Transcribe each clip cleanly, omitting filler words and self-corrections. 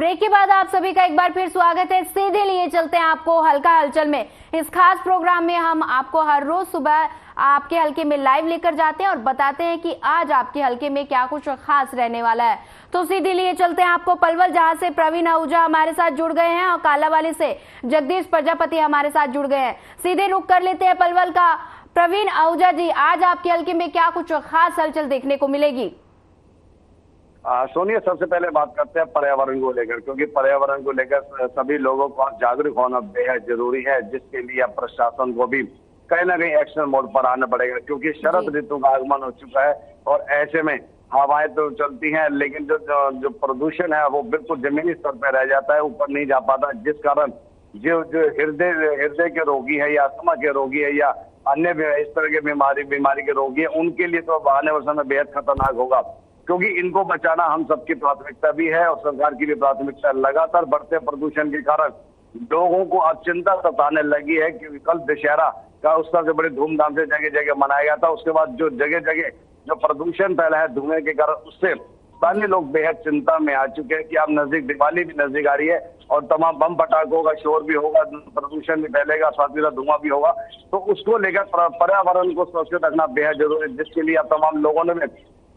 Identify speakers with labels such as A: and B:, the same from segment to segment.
A: Break के बाद आप सभी का एक बार फिर स्वागत है। सीधे लिए चलते हैं आपको हल्का हलचल में। इस खास प्रोग्राम में हम आपको हर रोज सुबह आपके हलके में लाइव लेकर जाते हैं और बताते हैं कि आज आपके हलके में क्या कुछ खास रहने वाला है। तो सीधे लिए चलते हैं आपको पलवल, जहां से प्रवीण आहूजा हमारे साथ जुड़ गए हैं और कालावाली से जगदीश प्रजापति हमारे साथ जुड़ गए हैं। सीधे रुक कर लेते हैं पलवल का। प्रवीण आहूजा जी, आज आपके हलके में क्या कुछ खास हलचल देखने को मिलेगी?
B: सोनिया, सबसे पहले बात करते हैं पर्यावरण को लेकर, क्योंकि पर्यावरण को लेकर सभी लोगों को जागरूक होना बेहद जरूरी है, जिसके लिए अब प्रशासन को भी कहीं ना कहीं एक्शन मोड पर आना पड़ेगा, क्योंकि शरद ऋतु का आगमन हो चुका है और ऐसे में हवाएं तो चलती हैं, लेकिन जो प्रदूषण है वो बिल्कुल जमीनी स्तर पर रह जाता है, ऊपर नहीं जा पाता, जिस कारण जो हृदय के रोगी है या अस्थमा के रोगी है या अन्य इस तरह के बीमारी के रोगी है, उनके लिए तो आने वाले समय बेहद खतरनाक होगा, क्योंकि इनको बचाना हम सबकी प्राथमिकता भी है और सरकार की भी प्राथमिकता। लगातार बढ़ते प्रदूषण के कारण लोगों को अब चिंता सताने लगी है कि कल दशहरा का उत्सव से बड़े धूमधाम से जगह जगह मनाया गया था, उसके बाद जो जगह जगह जो प्रदूषण फैला है धुएं के कारण, उससे स्थानीय लोग बेहद चिंता में आ चुके हैं कि अब नजदीक दिवाली भी नजदीक आ रही है और तमाम बम पटाखों का शोर भी होगा, प्रदूषण भी फैलेगा, साथ ही धुआं भी होगा। तो उसको लेकर पर्यावरण को सुरक्षित रखना बेहद जरूरी है, जिसके लिए अब तमाम लोगों ने,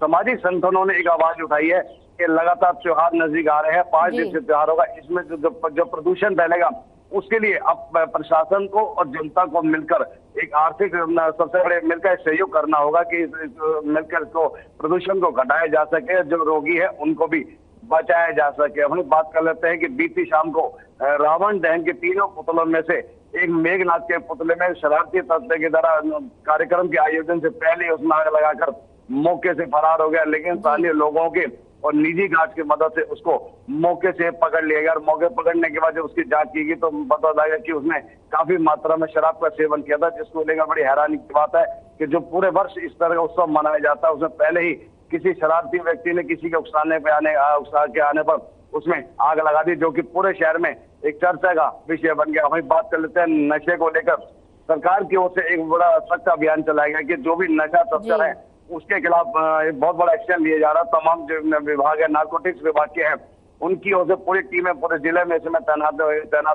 B: सामाजिक संगठनों ने एक आवाज उठाई है कि लगातार त्योहार नजदीक आ रहे हैं, 5 दिन से त्योहार होगा, इसमें जो प्रदूषण फैलेगा उसके लिए अब प्रशासन को और जनता को मिलकर एक आर्थिक सबसे बड़े मिलकर सहयोग करना होगा कि मिलकर इसको प्रदूषण को घटाया जा सके, जो रोगी है उनको भी बचाया जा सके। हम बात कर लेते हैं कि बीती शाम को रावण दहन के तीनों पुतलों में से एक मेघनाथ के पुतले में शरारती तत्व के द्वारा कार्यक्रम के आयोजन से पहले उसमें आग लगाकर मौके से फरार हो गया, लेकिन स्थानीय लोगों के और निजी जांच की मदद से उसको मौके से पकड़ लिया गया और मौके पकड़ने के बाद जब उसकी जांच की गई तो पता लगा कि उसने काफी मात्रा में शराब का सेवन किया था, जिसको लेकर बड़ी हैरानी की बात है कि जो पूरे वर्ष इस तरह का उत्सव मनाया जाता है उसमें पहले ही किसी शरारती व्यक्ति ने किसी के उकसा के आने पर उसमें आग लगा दी, जो कि पूरे शहर में एक चर्चा का विषय बन गया। वहीं बात कर लेते हैं नशे को लेकर। सरकार की ओर से एक बड़ा सख्त अभियान चलाया गया कि जो भी नशा तस्कर है उसके खिलाफ एक बहुत बड़ा एक्शन लिया जा रहा है। तमाम जो विभाग है, नारकोटिक्स विभाग के हैं, उनकी ओर से पूरी टीमें पूरे जिले में इसमें तैनात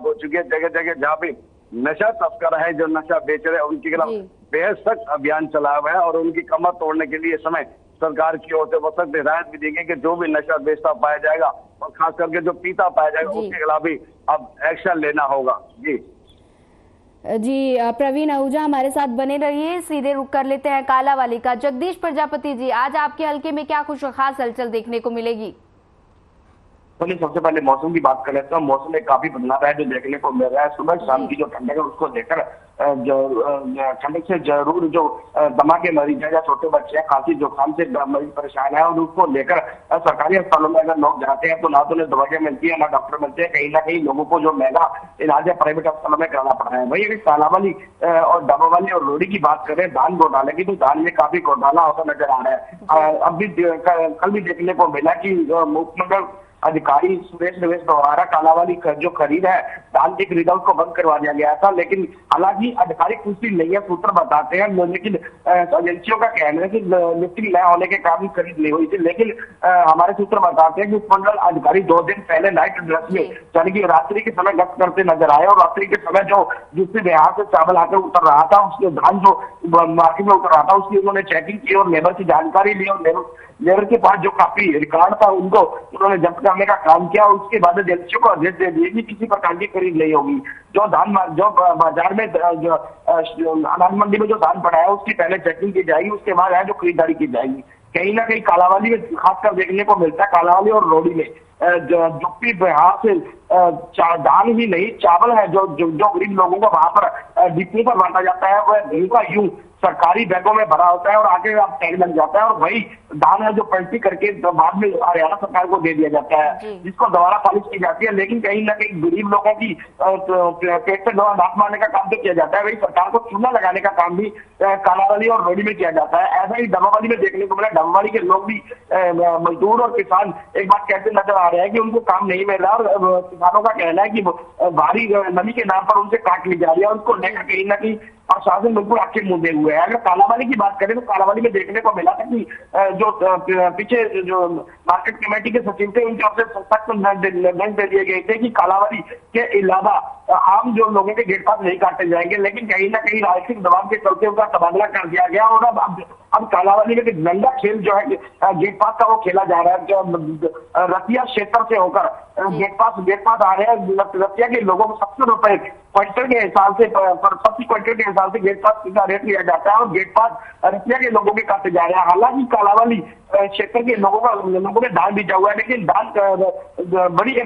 B: हो चुकी है। जगह जगह जहाँ भी नशा तस्कर है, जो नशा बेच रहे हैं, उनके खिलाफ बेहद सख्त अभियान चलाया हुआ है और उनकी कमर तोड़ने के लिए इस समय सरकार की ओर से वो सख्त हिदायत भी दी गई कि जो भी नशा बेचता पाया जाएगा और खास करके जो पीता पाया जाएगा उसके खिलाफ भी अब एक्शन लेना होगा।
A: जी प्रवीण आहूजा हमारे साथ बने रहिए। सीधे रुक कर लेते हैं कालावाली का। जगदीश प्रजापति जी, आज आपके हलके में क्या कुछ खास हलचल देखने को मिलेगी?
C: सबसे पहले मौसम की बात कर लेते हैं। मौसम में काफी बदलाव है जो देखने को मिल रहा है। सुबह शाम की जो ठंडक है उसको लेकर ठंडक से जरूर जो दमा के मरीज है या छोटे बच्चे हैं, खांसी जुकाम से मरीज परेशान है और उसको लेकर सरकारी अस्पतालों में अगर लोग जाते हैं तो ना तो उन्हें दवाइयां मिलती है ना डॉक्टर मिलते हैं। कहीं ना कहीं लोगों को जो महंगा इलाज है प्राइवेट अस्पतालों में कराना पड़ रहा है। वही अगर कालावाली और डबावाली और रोडी की बात करें धान घोटाले की, तो धान में काफी घोटाला होता नजर आ रहा है। अब भी कल भी देखने को मिला कि मुख्यमंत्री अधिकारी सुरेश निवेश द्वारा कालावाली जो खरीद है धान की खरीदा उसको बंद करवा दिया गया था, लेकिन हालांकि आधिकारिक पुष्टि नहीं है, सूत्र बताते हैं, लेकिन एजेंसियों का कहना है कि लिफ्टिंग न होने के कारण खरीद नहीं हुई थी। लेकिन हमारे सूत्र बताते हैं कि उपमंडल अधिकारी 2 दिन पहले नाइट ड्रेस में यानी कि रात्रि के समय गश्त करते नजर आए और रात्रि के समय जो जिससे बिहार से चावल आकर उतर रहा था, उसके धान जो मार्केट में उतर रहा था उसकी उन्होंने चेकिंग की और लेबर की जानकारी ली और लेबर के पास जो काफी रिकॉर्ड था उनको उन्होंने जब्त करने का काम किया और उसके बाद एजेंसियों को आदेश दे दिए कि किसी प्रकार की खरीद नहीं होगी। जो धान जो बाजार में जो अनाज मंडी में जो धान पड़ा है उसकी पहले चेकिंग की जाएगी, उसके बाद है जो खरीदारी की जाएगी। कहीं ना कहीं कालावाली में खासकर देखने को मिलता है, कालावाली और रोडी में यूपी बिहार से धान ही नहीं चावल है जो गरीब लोगों को वहां पर डिपो पर बांटा जाता है, वह यूं सरकारी बैगों में भरा होता है और आगे आप टैग लग जाता है और वही धान है जो पलटी करके बाद में हरियाणा सरकार को दे दिया जाता है, जिसको दोबारा पॉलिश की जाती है। लेकिन कहीं ना कहीं गरीब लोगों की पेट से दांत मारने का काम तो किया जाता है, वही सरकार को चूना लगाने का काम भी कालावाली और रोडी में किया जाता है। ऐसा ही डबावाली में देखने को मिला। डबावाली के लोग भी मजदूर और किसान एक बात कहते नजर आ रहे हैं कि उनको काम नहीं मिल रहा और किसानों का कहना है कि भारी नमी के नाम पर उनसे काट ली जा रही है और उसको लेकर कहीं ना कहीं प्रशासन बिल्कुल आंखें मूंदे हुए है। अगर कालाबाली की बात करें तो कालाबाली में देखने को मिला था कि जो पीछे जो मार्केट कमेटी के सचिव थे उनकी ओर से सख्त निर्देश दे दिए गए थे कि कालाबाली के अलावा आम जो लोगों के गेट पास नहीं काटे जाएंगे, लेकिन कहीं ना कहीं राजनीतिक दबाव के चलते उनका तबादला कर दिया गया और अब कालाबाली में एक नंगा खेल जो है गेट पास का वो खेला जा रहा है। जो रतिया क्षेत्र से होकर गेट पास आ रहे हैं, रतिया के लोगों को 70 रुपए क्विंटल के हिसाब से प्रति क्विंटल के हिसाब से गेट पास का रेट लिया जाता है और गेट पास रतिया के लोगों के काटे जा रहे हैं। हालांकि कालाबाली क्षेत्र के लोगों ने दान दीजा हुआ है, लेकिन दान बड़ी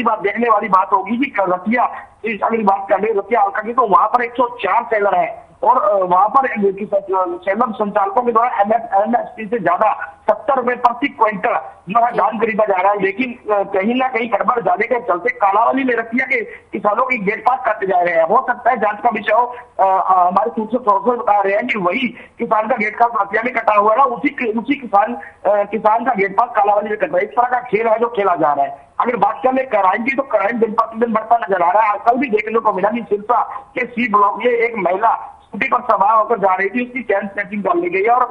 C: बात देखने वाली बात होगी कि रतिया अगर बात कर रहे रतिया हल्का की, तो वहां पर 104 सेलर है और वहां पर सेलर संचालकों के द्वारा एमएसपी से ज्यादा 70 रुपए प्रति क्विंटल जो है धान खरीदा जा रहा है। लेकिन कहीं ना कहीं गड़बड़ जाने के चलते कालाबाली में रतिया के किसानों की गेट पास काटे जा रहे हैं। हो सकता है जांच का विषय हो, हमारे सूत्र बता रहे हैं कि वही किसान का गेट पास रतिया में कटा हुआ है, उसी किसान का गेट पास कालाबाली में कटा है। इस तरह का खेल है जो खेला जा रहा है। अगर बात कर ले क्राइम की, तो क्राइम दिन प्रतिदिन बढ़ता नजर आ रहा है। कल भी देखने को मिला कि सिरसा के सी ब्लॉक में एक महिला स्कूटी पर सवार होकर जा रही थी, उसकी चैन स्नैचिंग कर ली गई और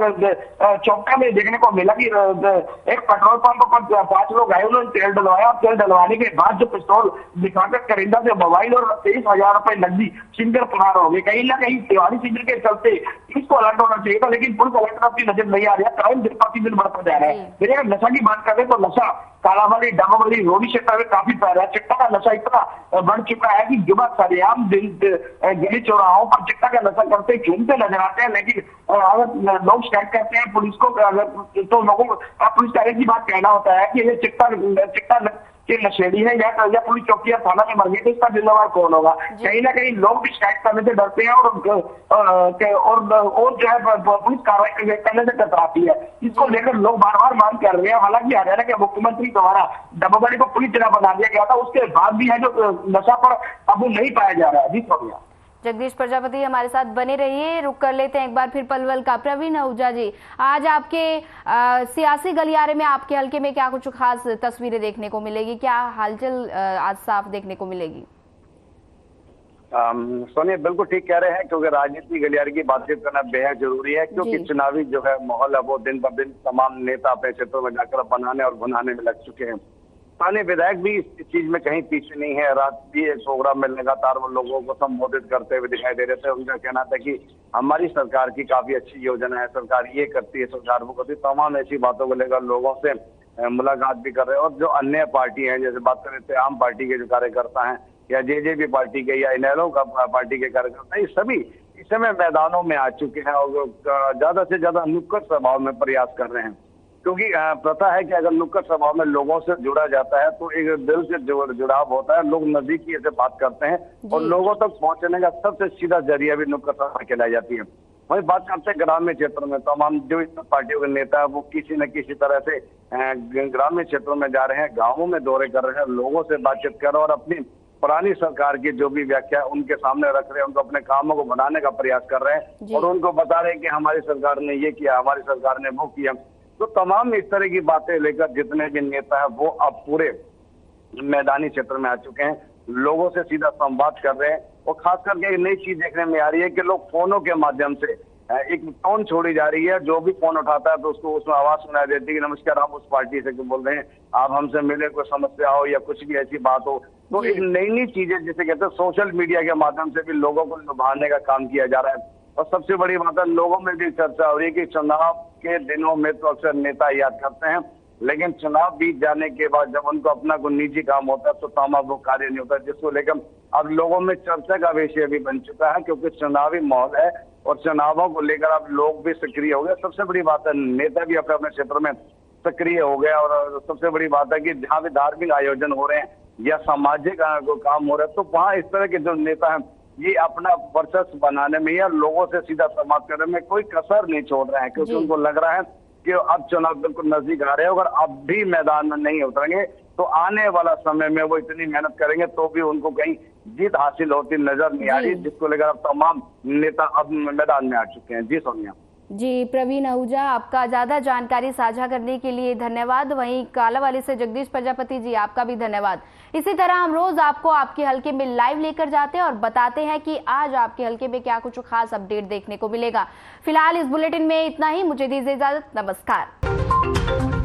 C: चौका में देखने को मिला कि एक पेट्रोल पंप पर 5 लोग आए, उन्होंने तेल डलवाया और तेल डलवाने के बाद जो पिस्तौल दिखाकर करिंदा से मोबाइल और 23,000 रुपए नकदी छीनकर फरार हो गए। कहीं ना कहीं त्योहारी सीजन के चलते इसको अलर्ट होना चाहिए था, लेकिन पुलिस अलर्ट अपनी नजर नहीं आ रही है। क्राइम दिन प्रतिदिन बढ़ता जा रहा है। मेरे अगर नशा की बात करें तो नशा कालाबाली, डबाबाली, रोडी क्षेत्र में काफी फैला है। चिट्टा का नशा इतना बढ़ चुका है कि युवा सरेआम गली चौराहों पर चिट्टा का नशा करते घूमते नजर आते हैं। लेकिन अगर लोग शिकायत करते हैं पुलिस को, तो लोगों को पुलिस का एक ही बात कहना होता है कि ये चिट्टा के नशेड़ी है या पुलिस चौकी या थाना में मर गई, तो इसका जिम्मेवार कौन होगा। कहीं ना कहीं लोग भी शिकायत करने से डरते हैं और जो है पुलिस कार्रवाई करने से कतराती है। इसको लेकर लोग बार बार मांग कर रहे हैं। हालांकि हरियाणा के मुख्यमंत्री द्वारा डबाबाली को पुलिस जिला बना दिया गया था, उसके बाद भी है जो नशा पर काबू नहीं पाया जा रहा है। जी सोनिया।
A: जगदीश प्रजापति हमारे साथ बने रहिए। रुक कर लेते हैं एक बार फिर पलवल का। प्रवीण आहूजा जी, आज आपके सियासी गलियारे में आपके हल्के में क्या कुछ खास तस्वीरें देखने को मिलेगी, क्या हलचल आज साफ देखने को मिलेगी?
B: सोनिया बिल्कुल ठीक कह रहे हैं, क्योंकि राजनीति गलियारे की बातचीत करना बेहद जरूरी है, क्योंकि चुनावी जो है माहौल है वो दिन ब दिन तमाम नेता अपने क्षेत्रों में जाकर बनाने और भुनाने में लग चुके हैं। स्थानीय विधायक भी इस चीज में कहीं पीछे नहीं है। रात भी एक प्रोग्राम में लगातार वो लोगों को संबोधित करते हुए दिखाई दे रहे थे। उनका कहना था कि हमारी सरकार की काफी अच्छी योजना है, सरकार ये करती है, सरकार वो करती है। तमाम ऐसी बातों को लेकर लोगों से मुलाकात भी कर रहे हैं। और जो अन्य पार्टी है, जैसे बात करें तो आम पार्टी के जो कार्यकर्ता हैं या जेजेपी पार्टी के या इनेलो का पार्टी के कार्यकर्ता, ये सभी इस समय मैदानों में आ चुके हैं और ज्यादा से ज्यादा नुक्कड़ सभाओं में प्रयास कर रहे हैं। क्योंकि प्रथा है कि अगर नुक्कड़ सभा में लोगों से जुड़ा जाता है तो एक दिल से जुड़ाव होता है, लोग नजदीकी से बात करते हैं और लोगों तक पहुंचने का सबसे सीधा जरिया भी नुक्कड़ सभा कहलाई जाती है। वही बात करते हैं ग्रामीण क्षेत्रों में, तमाम जो पार्टियों के नेता है वो किसी न किसी तरह से ग्रामीण क्षेत्रों में जा रहे हैं, गाँवों में दौरे कर रहे हैं, लोगों से बातचीत कर रहे हैं और अपनी पुरानी सरकार की जो भी व्याख्या उनके सामने रख रहे हैं, उनको अपने कामों को बनाने का प्रयास कर रहे हैं और उनको बता रहे हैं कि हमारी सरकार ने ये किया, हमारी सरकार ने वो किया। तो तमाम इस तरह की बातें लेकर जितने भी नेता है वो अब पूरे मैदानी क्षेत्र में आ चुके हैं, लोगों से सीधा संवाद कर रहे हैं। और खास करके एक नई चीज देखने में आ रही है कि लोग फोनों के माध्यम से एक टोन छोड़ी जा रही है। जो भी फोन उठाता है तो उसको उसमें आवाज सुनाई देती है कि नमस्कार, आप उस पार्टी से क्यों बोल रहे हैं, आप हमसे मिले, कोई समस्या हो या कुछ भी ऐसी बात हो। तो एक नई चीजें जिसे कहते हैं सोशल मीडिया के माध्यम से भी लोगों को लुभाने का काम किया जा रहा है। और सबसे बड़ी बात है, लोगों में भी चर्चा हो रही है कि चुनाव के दिनों में तो अक्सर नेता याद करते हैं, लेकिन चुनाव बीत जाने के बाद जब उनको अपना कोई निजी काम होता है तो तमाम वो कार्य नहीं होता, जिसको लेकर अब लोगों में चर्चा का विषय भी बन चुका है। क्योंकि चुनावी माहौल है और चुनावों को लेकर अब लोग भी सक्रिय हो गए। सबसे बड़ी बात है, नेता भी अपने अपने क्षेत्र में सक्रिय हो गया। और सबसे बड़ी बात है कि जहाँ भी धार्मिक आयोजन हो रहे हैं या सामाजिक काम हो रहा है, तो वहाँ इस तरह के जो नेता हैं ये अपना वर्चस्व बनाने में या लोगों से सीधा संवाद करने में कोई कसर नहीं छोड़ रहे हैं, क्योंकि उनको लग रहा है कि अब चुनाव बिल्कुल नजदीक आ रहे हैं। अगर अब भी मैदान में नहीं उतरेंगे तो आने वाला समय में वो इतनी मेहनत करेंगे तो भी उनको कहीं जीत हासिल होती नजर नहीं आ रही, जिसको लेकर अब तमाम नेता अब मैदान में आ चुके हैं। जी सोनिया।
A: जी प्रवीण आहूजा, आपका ज्यादा जानकारी साझा करने के लिए धन्यवाद। वहीं कालावाली से जगदीश प्रजापति जी, आपका भी धन्यवाद। इसी तरह हम रोज आपको आपके हलके में लाइव लेकर जाते हैं और बताते हैं कि आज आपके हलके में क्या कुछ खास अपडेट देखने को मिलेगा। फिलहाल इस बुलेटिन में इतना ही। मुझे दीजिए इजाजत। नमस्कार।